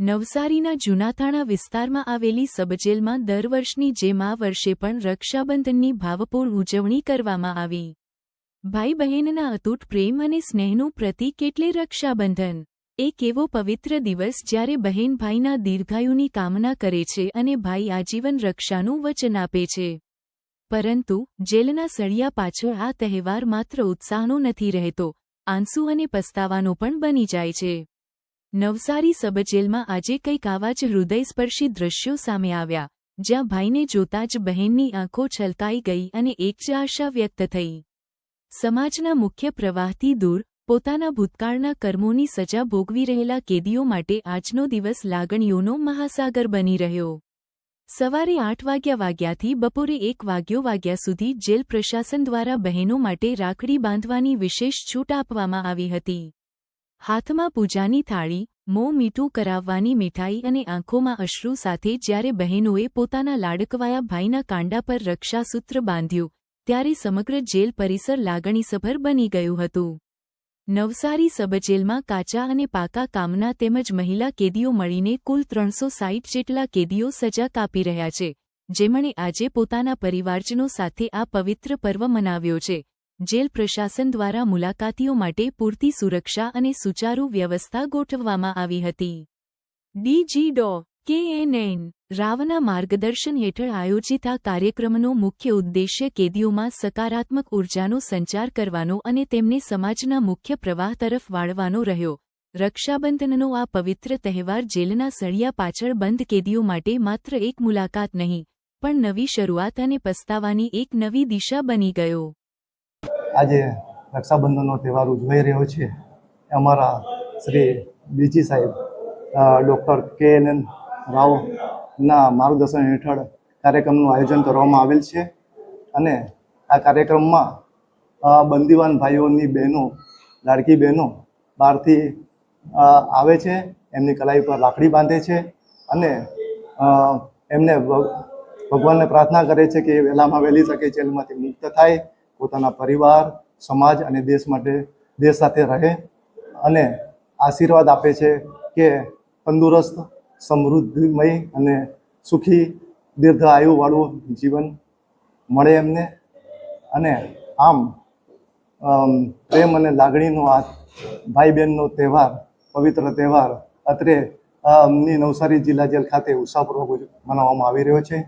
નવસારીના જૂનાથાણા વિસ્તારમાં આવેલી સબજેલમાં દર વર્ષની જેમ આ વર્ષે પણ રક્ષાબંધનની ભાવપૂર્ણ ઉજવણી કરવામાં આવી. ભાઈ બહેનના અતૂટ પ્રેમ અને સ્નેહનું પ્રતીક એટલે રક્ષાબંધન. એક એવો પવિત્ર દિવસ જ્યારે બહેન ભાઈના દીર્ઘાયુની કામના કરે છે અને ભાઈ આજીવન રક્ષાનું વચન આપે છે. પરંતુ જેલના સળિયા પાછળ આ તહેવાર માત્ર ઉત્સાહનો નથી રહેતો, આંસુ અને પસ્તાવાનો પણ બની જાય છે. નવસારી સબજેલમાં આજે કંઈક આવા જ હૃદયસ્પર્શી દૃશ્યો સામે આવ્યા, જ્યાં ભાઈને જોતા જ બહેનની આંખો છલકાઈ ગઈ અને એક જ આશા વ્યક્ત થઈ. સમાજના મુખ્ય પ્રવાહથી દૂર, પોતાના ભૂતકાળના કર્મોની સજા ભોગવી રહેલા કેદીઓ માટે આજનો દિવસ લાગણીઓનો મહાસાગર બની રહ્યો. સવારે 8 વાગ્યાથી બપોરે 1 વાગ્યા સુધી જેલ પ્રશાસન દ્વારા બહેનો માટે રાખડી બાંધવાની વિશેષ છૂટ આપવામાં આવી હતી. હાથમાં પૂજાની થાળી, મોં મીઠું કરાવવાની મીઠાઈ અને આંખોમાં અશ્રુ સાથે જ્યારે બહેનોએ પોતાના લાડકવાયા ભાઈના કાંડા પર રક્ષાસૂત્ર બાંધ્યું, ત્યારે સમગ્ર જેલ પરિસર લાગણીસભર બની ગયું હતું. નવસારી સબજેલમાં કાચા અને પાકા કામના તેમજ મહિલા કેદીઓ મળીને કુલ 360 જેટલા કેદીઓ સજા કાપી રહ્યા છે, જેમણે આજે પોતાના પરિવારજનો સાથે આ પવિત્ર પર્વ મનાવ્યો છે. જેલ પ્રશાસન દ્વારા મુલાકાતીઓ માટે પૂરતી સુરક્ષા અને સુચારુ વ્યવસ્થા ગોઠવવામાં આવી હતી. ડીજી ડો. KNN રાવના માર્ગદર્શન હેઠળ આયોજિત આ કાર્યક્રમનો મુખ્ય ઉદ્દેશ્ય કેદીઓમાં સકારાત્મક ઉર્જાનો સંચાર કરવાનો અને તેમને સમાજના મુખ્ય પ્રવાહ તરફ વાળવાનો રહ્યો. રક્ષાબંધનનો આ પવિત્ર તહેવાર જેલના સળિયા પાછળ બંધ કેદીઓ માટે માત્ર એક મુલાકાત નહીં, પણ નવી શરૂઆત અને પસ્તાવાની એક નવી દિશા બની ગયો. આજે રક્ષાબંધનનો તહેવાર ઉજવાઈ રહ્યો છે. અમારા શ્રી ડીજી સાહેબ ડૉક્ટર KNN રાવના માર્ગદર્શન હેઠળ કાર્યક્રમનું આયોજન કરવામાં આવેલ છે અને આ કાર્યક્રમમાં બંદીવાન ભાઈઓની બહેનો, લાડકી બહેનો બહારથી આવે છે, એમની કલાઈ પર રાખડી બાંધે છે અને એમને ભગવાનને પ્રાર્થના કરે છે કે વહેલામાં વહેલી તકે જેલમાંથી મુક્ત થાય, પોતાના પરિવાર, સમાજ અને દેશ સાથે રહે અને આશીર્વાદ આપે છે કે તંદુરસ્ત, સમૃદ્ધિમય અને સુખી દીર્ઘ આયુવાળું જીવન મળે એમને. અને આમ પ્રેમ અને લાગણીનો આ ભાઈ બહેનનો તહેવાર, પવિત્ર તહેવાર અત્રે નવસારી જિલ્લા જેલ ખાતે ઉત્સાહપૂર્વક મનાવવામાં આવી રહ્યો છે.